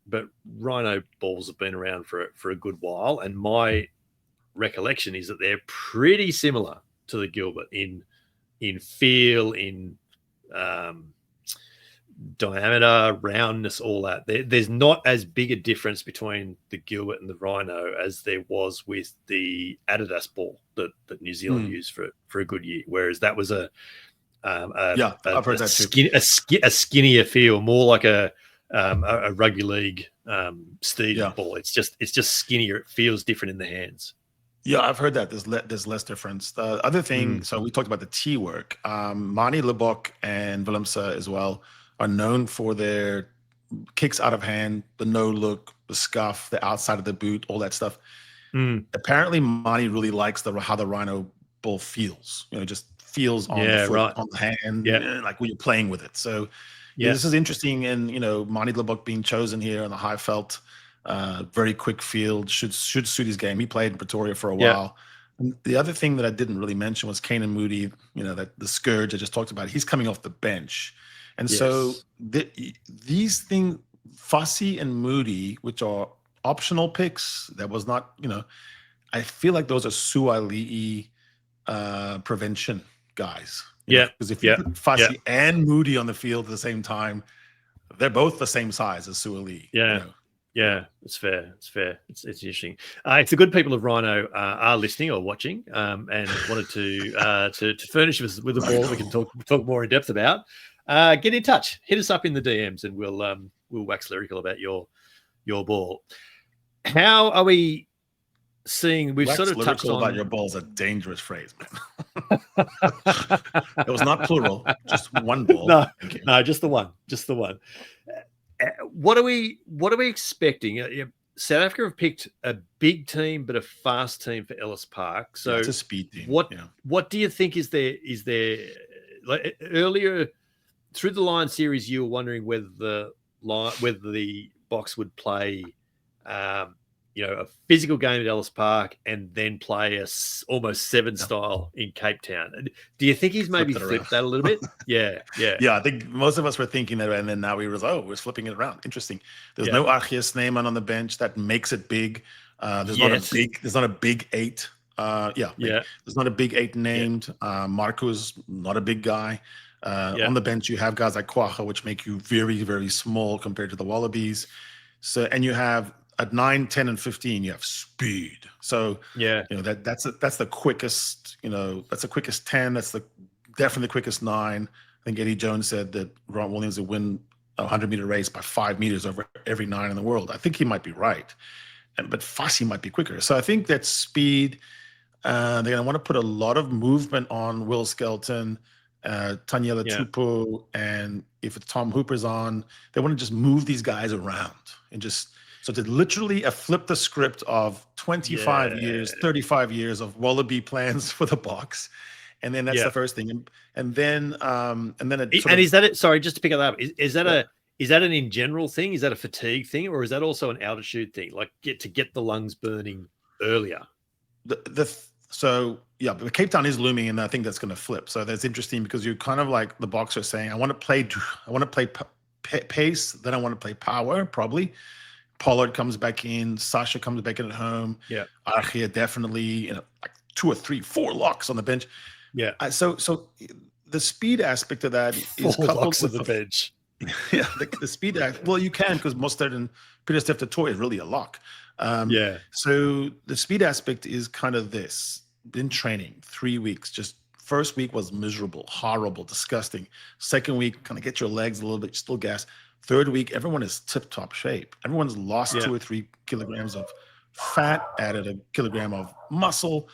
Rhino balls have been around for a good while, and my recollection is that they're pretty similar to the Gilbert in feel, in diameter, roundness, all that. There's not as big a difference between the Gilbert and the Rhino as there was with the Adidas ball that New Zealand used for a good year, whereas that was a I've heard that too. A skinnier feel, more like a rugby league Steve ball. It's just skinnier. It feels different in the hands. Yeah, I've heard that there's less difference. The other thing, so we talked about the tee work. Manie Libbok and Willemse as well are known for their kicks out of hand, the no look, the scuff, the outside of the boot, all that stuff. Apparently, Manie really likes how the Rhino ball feels. Just feels on the foot, on the hand, like when you're playing with it. So this is interesting. And Manie Libbok being chosen here on the high felt, very quick field, should suit his game. He played in Pretoria for a while. And the other thing that I didn't really mention was Kanan Moody, that the scourge I just talked about. He's coming off the bench. And so these things, Fussy and Moody, which are optional picks, that was not, I feel like those are Suali'i prevention guys. Because if you put Fussy and Moody on the field at the same time, they're both the same size as Suali'i. Yeah, it's fair. It's interesting. If the good people of Rhino are listening or watching and wanted to furnish us with a ball we can talk more in depth about, get in touch. Hit us up in the DMs and we'll wax lyrical about your ball. How are we seeing? We've sort of touched on about your ball is a dangerous phrase, man. It was not plural, just one ball. No, just the one. What are we expecting? South Africa have picked a big team, but a fast team for Ellis Park. So it's a speed team. What do you think is there? Like earlier through the Lion series, you were wondering whether the Boks would play, a physical game at Ellis Park and then play a almost 7 style in Cape Town. Do you think he's maybe flipped that a little bit? Yeah. I think most of us were thinking that, and then now we realize, we're flipping it around. Interesting. There's no Archie Snyman on the bench. That makes it big. There's not a big 8. There's not a big 8 named. Marco's not a big guy. On the bench, you have guys like Kwacha, which make you very, very small compared to the Wallabies. So, and you have at 9, 10, and 15, you have speed. So that's the quickest. That's the quickest 10. That's definitely the quickest 9. I think Eddie Jones said that Ron Williams would win a 100-meter race by 5 meters over every 9 in the world. I think he might be right, but Fussy might be quicker. So I think that speed. They're going to want to put a lot of movement on Will Skelton, Tanyela Tupu, and if Tom Hooper's on, they want to just move these guys around and just. So to literally flip the script of 25 years, 35 years of Wallaby plans for the Boks. And then that's the first thing. And then is that it? Sorry, just to pick it up. Is that an in general thing? Is that a fatigue thing? Or is that also an altitude thing? Like get the lungs burning earlier? So Cape Town is looming, and I think that's going to flip. So that's interesting because you're kind of like the Boks are saying, I want to play pace, then I want to play power, probably. Pollard comes back in. Sasha comes back in at home. Archie definitely, like 2 or 3, 4 locks on the bench. So the speed aspect of that is 4 locks on the bench. The speed act. Well, you can because Mostert and Peter Steph Toy is really a lock. So the speed aspect is kind of this. In training, 3 weeks, just First week was miserable, horrible, disgusting. Second week, kind of get your legs a little bit, still gas. Third week, everyone is tip-top shape. Everyone's lost 2 or 3 kilograms of fat, added a kilogram of muscle.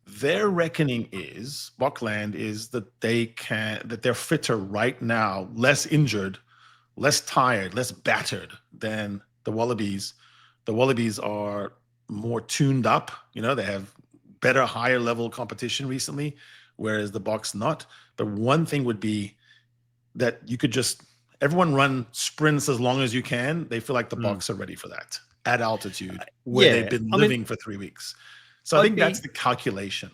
Their reckoning is, Bokland, is that they're fitter right now, less injured, less tired, less battered than the Wallabies. The Wallabies are more tuned up. They have better, higher level competition recently, whereas the Boks not. But one thing would be that you could just everyone run sprints as long as you can. They feel like the Boks are ready for that at altitude where they've been living for 3 weeks. So I think that's the calculation.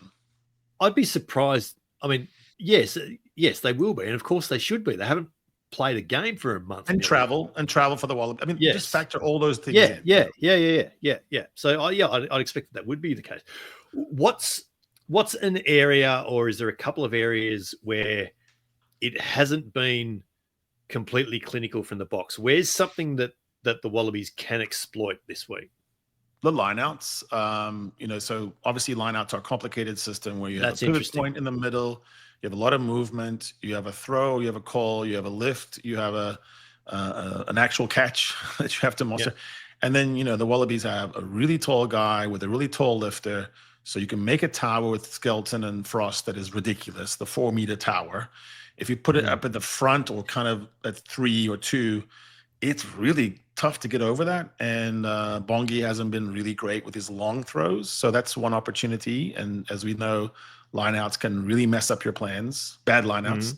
I'd be surprised. I mean, yes, they will be. And of course they should be. They haven't played a game for a month. And travel for the Wallabies. I mean, just factor all those things in. Yeah. So I'd expect that would be the case. What's an area, or is there a couple of areas where it hasn't been completely clinical from the Boks? Where's something that the Wallabies can exploit this week? The lineouts, so obviously lineouts are a complicated system where you have a pivot point in the middle, you have a lot of movement, you have a throw, you have a call, you have a lift, you have an actual catch that you have to muster. And then, the Wallabies have a really tall guy with a really tall lifter. So you can make a tower with Skelton and Frost that is ridiculous, the 4-meter tower. If you put it up at the front or kind of at 3 or 2, it's really tough to get over that. And Bongi hasn't been really great with his long throws. So that's one opportunity. And as we know, lineouts can really mess up your plans, bad lineouts.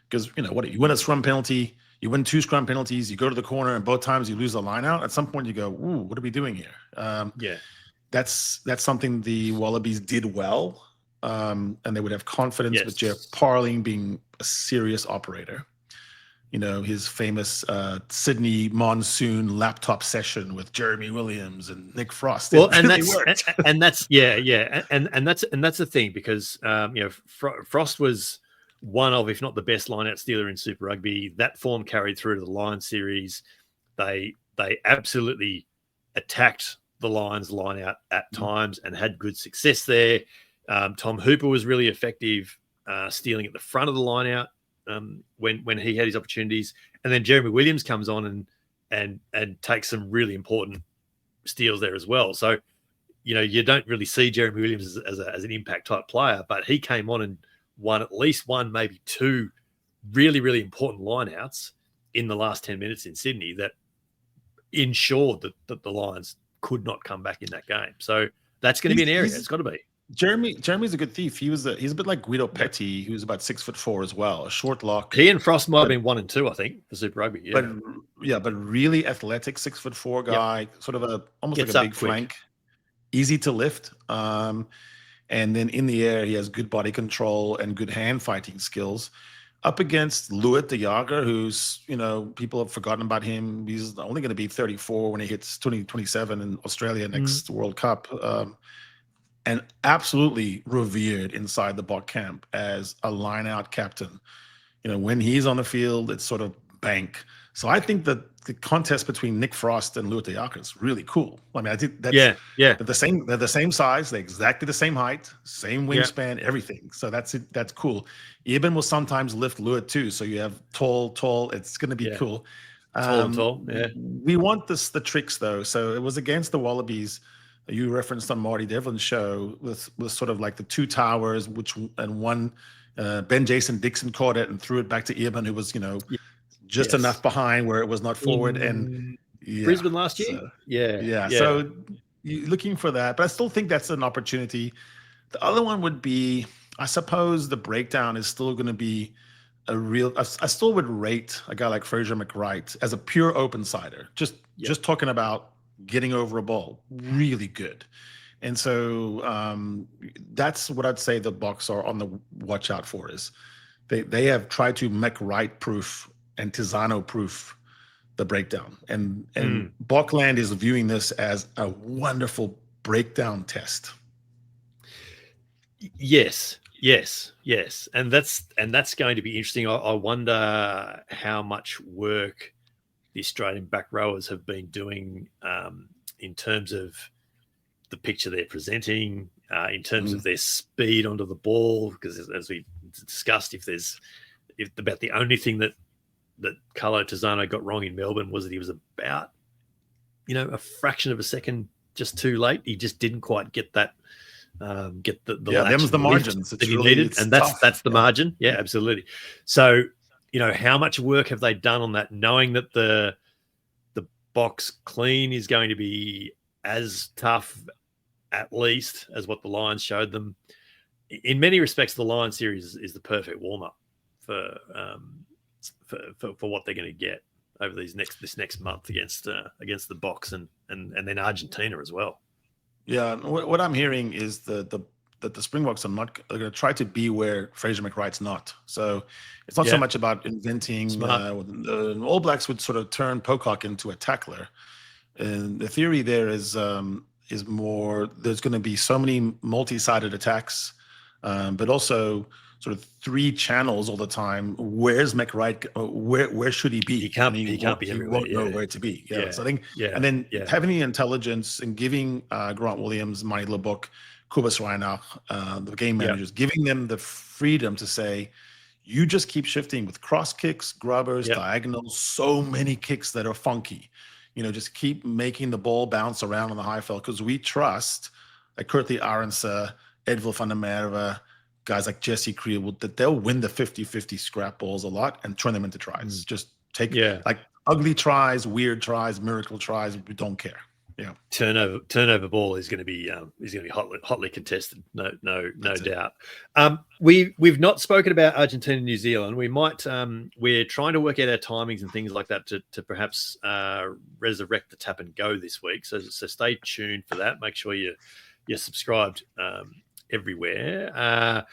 Because, you win a scrum penalty, you win 2 scrum penalties, you go to the corner, and both times you lose a lineout. At some point you go, ooh, what are we doing here? That's something the Wallabies did well. And they would have confidence with Jeff Parling being a serious operator. His famous Sydney monsoon laptop session with Jeremy Williams and Nick Frost. Well, and that's the thing, because Frost was one of, if not the best lineout stealer in Super Rugby. That form carried through to the Lions series. They absolutely attacked the Lions lineout at times and had good success there. Tom Hooper was really effective stealing at the front of the lineout when he had his opportunities. And then Jeremy Williams comes on and takes some really important steals there as well. So, you don't really see Jeremy Williams as an impact type player, but he came on and won at least one, maybe 2 really, really important lineouts in the last 10 minutes in Sydney that ensured that the Lions could not come back in that game. So that's going to be an area. It's got to be. Jeremy's a good thief. He's a bit like Guido Petty, who's about 6'4" as well, a short lock. He and Frost might have been 1 and 2, I think, for Super Rugby. Yeah. But really athletic, 6'4" guy, sort of almost like a big flank, easy to lift. And then in the air, he has good body control and good hand fighting skills. Up against Louis de Jager, who's, people have forgotten about him. He's only going to be 34 when he hits 2027 in Australia next World Cup. And absolutely revered inside the Bok camp as a line-out captain. When he's on the field, it's sort of bank. So I think that the contest between Nick Frost and Louis de Jager is really cool. I mean, I think that's they're the same size, they're exactly the same height, same wingspan, everything. So that's cool. Eben will sometimes lift Louis too. So you have tall. It's going to be cool. Tall. Yeah. We want the tricks though. So it was against the Wallabies. You referenced on Marty Devlin's show with sort of like the 2 towers, and one Ben Jason Dixon caught it and threw it back to Eben, who was just enough behind where it was not forward. And Brisbane last year. So, so you're looking for that, but I still think that's an opportunity. The other one would be, I suppose, the breakdown is still going to be a real. I still would rate a guy like Fraser McWright as a pure open sider. Just talking about getting over a ball, really good. And so that's what I'd say the Boks are on the watch out for. Is they have tried to McWright proof and Tizano proof the breakdown, and Bokland is viewing this as a wonderful breakdown test. Yes, and that's going to be interesting. I wonder how much work the Australian back rowers have been doing in terms of the picture they're presenting, in terms of their speed onto the ball, because as we discussed, if about the only thing that Carlo Tizzano got wrong in Melbourne was that he was about, a fraction of a second just too late. He just didn't quite get that, them's the margins that he needed, and that's the margin. Yeah, absolutely. So, how much work have they done on that, knowing that the box clean is going to be as tough, at least, as what the Lions showed them? In many respects, the Lions series is the perfect warm up for what they're going to get over this next month against the Box and then Argentina as well. Yeah, what I'm hearing is that the Springboks are going to try to be where Fraser McRight's not. So it's not so much about inventing. The All Blacks would sort of turn Pocock into a tackler, and the theory there is more. There's going to be so many multi-sided attacks, but also sort of three channels all the time. Where's McRight? Where should he be? He can't be everywhere. He won't know where to be. So I think, and then having the intelligence and giving Grant Williams, Manny LeBook, Kubas Reinach, the game managers, giving them the freedom to say, you just keep shifting with cross kicks, grubbers, diagonals, so many kicks that are funky. Just keep making the ball bounce around on the high field, because we trust that Kurtley Arens, Edville van der Merwe, guys like Jesse Kriel, that they'll win the 50-50 scrap balls a lot and turn them into tries. Just take like ugly tries, weird tries, miracle tries. We don't care. Yeah, turnover ball is going to be hotly contested. No doubt. We've not spoken about Argentina and New Zealand. We might. We're trying to work out our timings and things like that to perhaps resurrect the tap and go this week. So stay tuned for that. Make sure you're subscribed everywhere.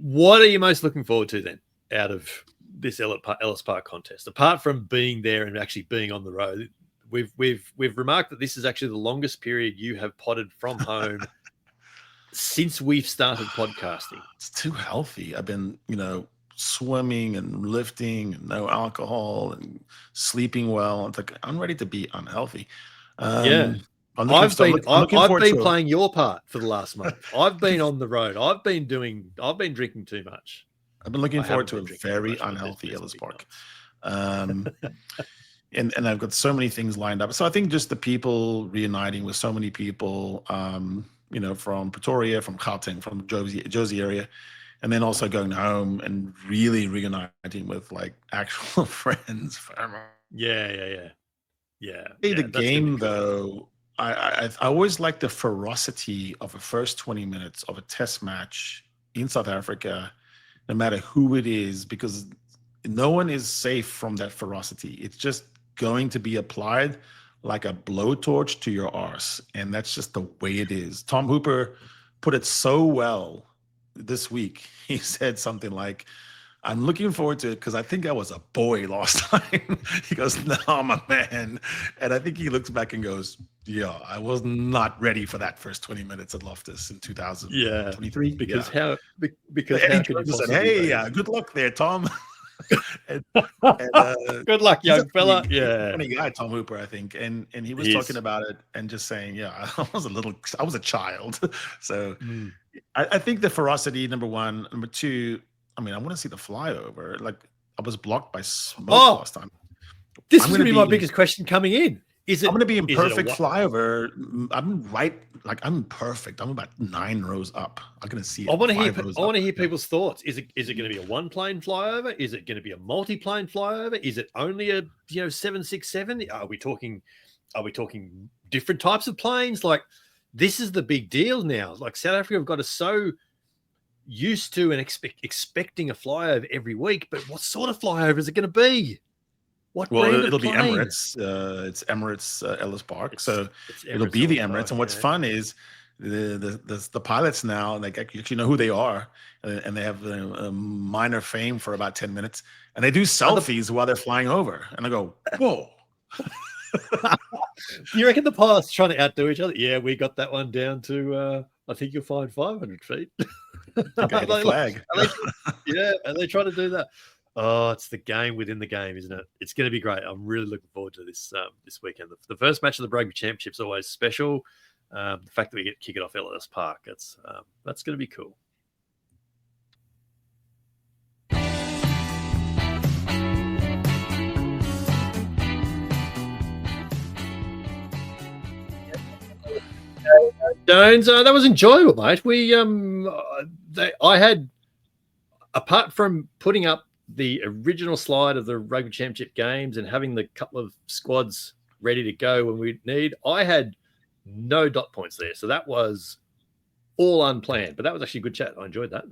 What are you most looking forward to then out of this Ellis Park contest, apart from being there and actually being on the road? We've remarked that this is actually the longest period you have potted from home since we've started podcasting. It's too healthy. I've been, swimming and lifting and no alcohol and sleeping well. It's like I'm ready to be unhealthy. I've been playing your part for the last month. I've been on the road. I've been drinking too much. I've been looking forward to a very unhealthy Ellis Park. And I've got so many things lined up. So I think just the people reuniting with so many people, from Pretoria, from Gauteng, from Josie area, and then also going home and really reuniting with like actual friends. Yeah. The game though, I always like the ferocity of the first 20 minutes of a test match in South Africa, no matter who it is, because no one is safe from that ferocity. It's just going to be applied like a blowtorch to your arse, and that's just the way it is. Tom Hooper put it so well this week. He said something like, I'm looking forward to it because I think I was a boy last time. He goes, no, I'm a man. And I think he looks back and goes, yeah, I was not ready for that first 20 minutes at Loftus in 2023. Because how can you said, hey, good luck there, Tom. Good luck, young fella. Funny guy, Tom Hooper, I think, and he was talking about it and just saying, I was a child. So I think the ferocity, number one. Number two, I want to see the flyover. Like, I was blocked by smoke last time. This is going to be my biggest question coming in. I'm going to be in perfect flyover. I'm perfect. I'm about 9 rows up. I'm going to see it. I want to hear people's thoughts. Is it going to be a one-plane flyover? Is it going to be a multi-plane flyover? Is it only a 767? Are we talking different types of planes? Like, this is the big deal now. Like, South Africa have got us so used to and expecting a flyover every week, but what sort of flyover is it going to be? It'll be Emirates. It's Emirates Ellis Park, so it'll be the Emirates. And what's fun is the pilots now, like, actually know who they are, and they have a minor fame for about 10 minutes, and they do selfies while they're flying over. And I go, whoa. You reckon the pilots trying to outdo each other? Yeah, we got that one down to I think you'll find 500 feet. Flag. Are they trying to do that? Oh, it's the game within the game, isn't it? It's going to be great. I'm really looking forward to this weekend. The first match of the Rugby Championship is always special. The fact that we get to kick it off Ellis Park, that's going to be cool. Jones, that was enjoyable, mate. I had, apart from putting up the original slide of the Rugby Championship games and having the couple of squads ready to go when we need, I had no dot points there. So that was all unplanned, but that was actually a good chat. I enjoyed that.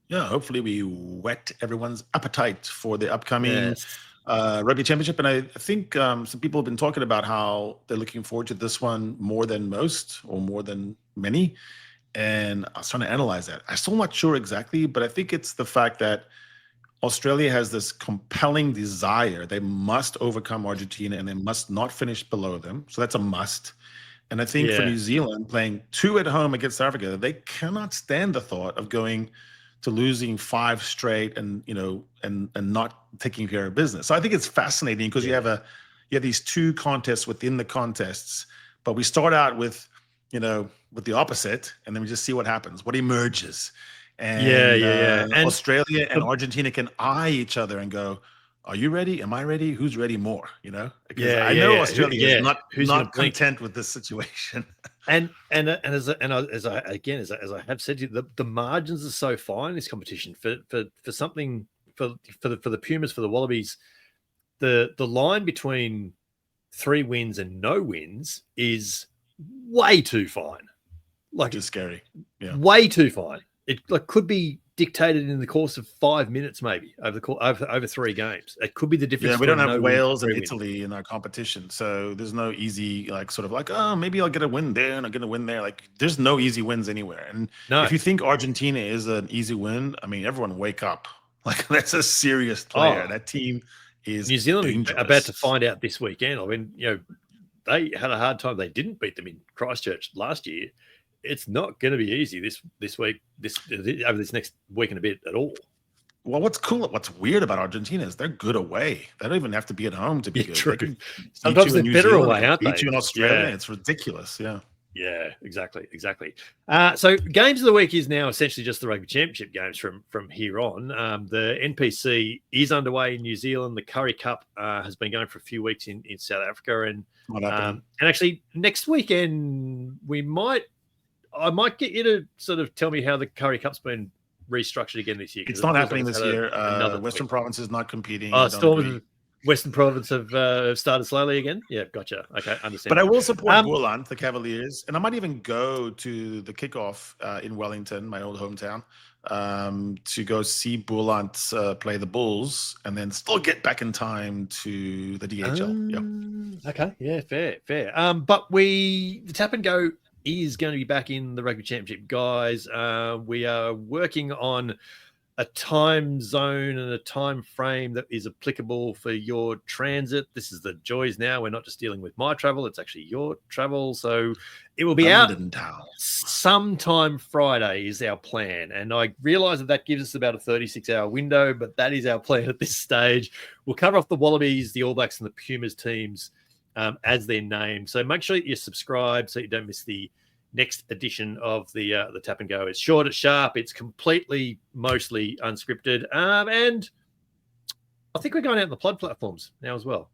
Yeah, hopefully we whet everyone's appetite for the upcoming Rugby Championship. And I think some people have been talking about how they're looking forward to this one more than most or more than many. And I was trying to analyze that. I'm still not sure exactly, but I think it's the fact that Australia has this compelling desire. They must overcome Argentina and they must not finish below them. So that's a must. And I think for New Zealand, playing 2 at home against South Africa, they cannot stand the thought of going to losing 5 straight and not taking care of business. So I think it's fascinating because you have these 2 contests within the contests, but we start out with the opposite, and then we just see what happens, what emerges. And and Australia and Argentina can eye each other and go, "Are you ready? Am I ready? Who's ready more?" Because I know Australia is not content with this situation. And as I have said to you, the margins are so fine in this competition for the Pumas, for the Wallabies. The line between 3 wins and no wins is way too fine. Like, it's scary. Yeah, way too fine. It could be dictated in the course of 5 minutes, maybe over 3 games. It could be the difference. Yeah, we don't have Wales and Italy in our competition, so there's no easy maybe I'll get a win there and I'll get a win there. Like, there's no easy wins anywhere. And if you think Argentina is an easy win, I mean, everyone wake up. Like, that's a serious player. That team is New Zealand dangerous. About to find out this weekend. I mean, they had a hard time. They didn't beat them in Christchurch last year. It's not going to be easy this week, over this next week and a bit at all. Well, what's weird about Argentina is they're good away. They don't even have to be at home to be good. True. Sometimes they're better away, aren't they? Beat you in Australia. It's ridiculous. Yeah. Yeah, exactly. So games of the week is now essentially just the Rugby Championship games from here on. The NPC is underway in New Zealand. The Curry Cup has been going for a few weeks in South Africa, and actually next weekend I might get you to sort of tell me how the Curry Cup's been restructured again this year. It's not happening this year. Western Province is not competing. Western Province have started slowly again. Yeah, gotcha. Okay, understand. But I will support Bourland, the Cavaliers, and I might even go to the kickoff in Wellington, my old hometown, to go see Bourland play the Bulls, and then still get back in time to the DHL. Okay, yeah, fair. But the Tap and Go is going to be back in the Rugby Championship, guys. We are working on a time zone and a time frame that is applicable for your transit. This is the joys now. We're not just dealing with my travel, it's actually your travel. So it will be out sometime Friday is our plan. And I realize that gives us about a 36-hour window, but that is our plan at this stage. We'll cover off the Wallabies, the All Blacks, and the Pumas teams as their name. So make sure that you subscribe so you don't miss the next edition of the Tap and Go. It's short, it's sharp, it's mostly unscripted, and I think we're going out on the Plod platforms now as well.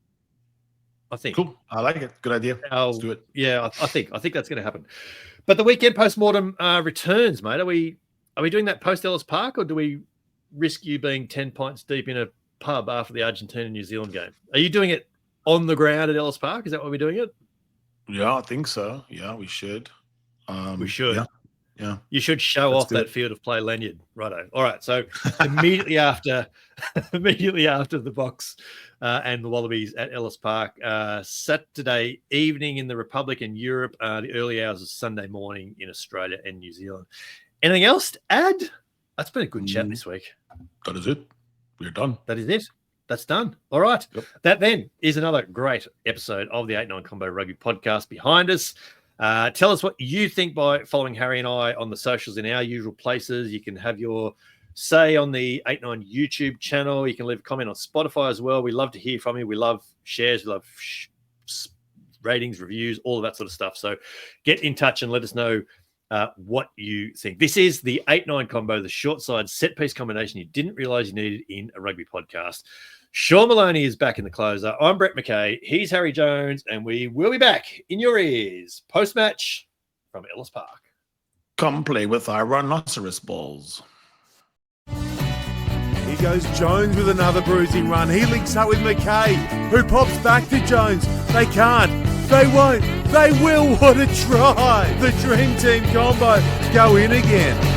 I think. Cool. I like it. Good idea. Let's do it. Yeah, I think that's going to happen. But the weekend postmortem returns, mate. Are we doing that post Ellis Park, or do we risk you being 10 pints deep in a pub after the Argentina New Zealand game? Are you doing it on the ground at Ellis Park? Is that why we're doing it? Yeah, I think so. Yeah, we should. We should. Yeah. You should show off that field of play lanyard. Righto. All right. So immediately after the Box and the Wallabies at Ellis Park, Saturday evening in the Republic and Europe, the early hours of Sunday morning in Australia and New Zealand. Anything else to add? That's been a good chat this week. That is it. We're done. That is it. That's done. All right. Yep. That then is another great episode of the 8-9 Combo Rugby Podcast behind us. Tell us what you think by following Harry and I on the socials in our usual places. You can have your say on the 8-9 YouTube channel. You can leave a comment on Spotify as well. We love to hear from you. We love shares. We love ratings, reviews, all of that sort of stuff. So get in touch and let us know what you think. This is the 8-9 combo, the short side set piece combination you didn't realize you needed in a rugby podcast. Sean Maloney is back in the closer. I'm Brett McKay. He's Harry Jones, and we will be back in your ears post-match from Ellis Park. Come play with our rhinoceros balls. Here goes Jones with another bruising run. He links up with McKay, who pops back to Jones. They can't. They won't. They will. What a try. The Dream Team combo go in again.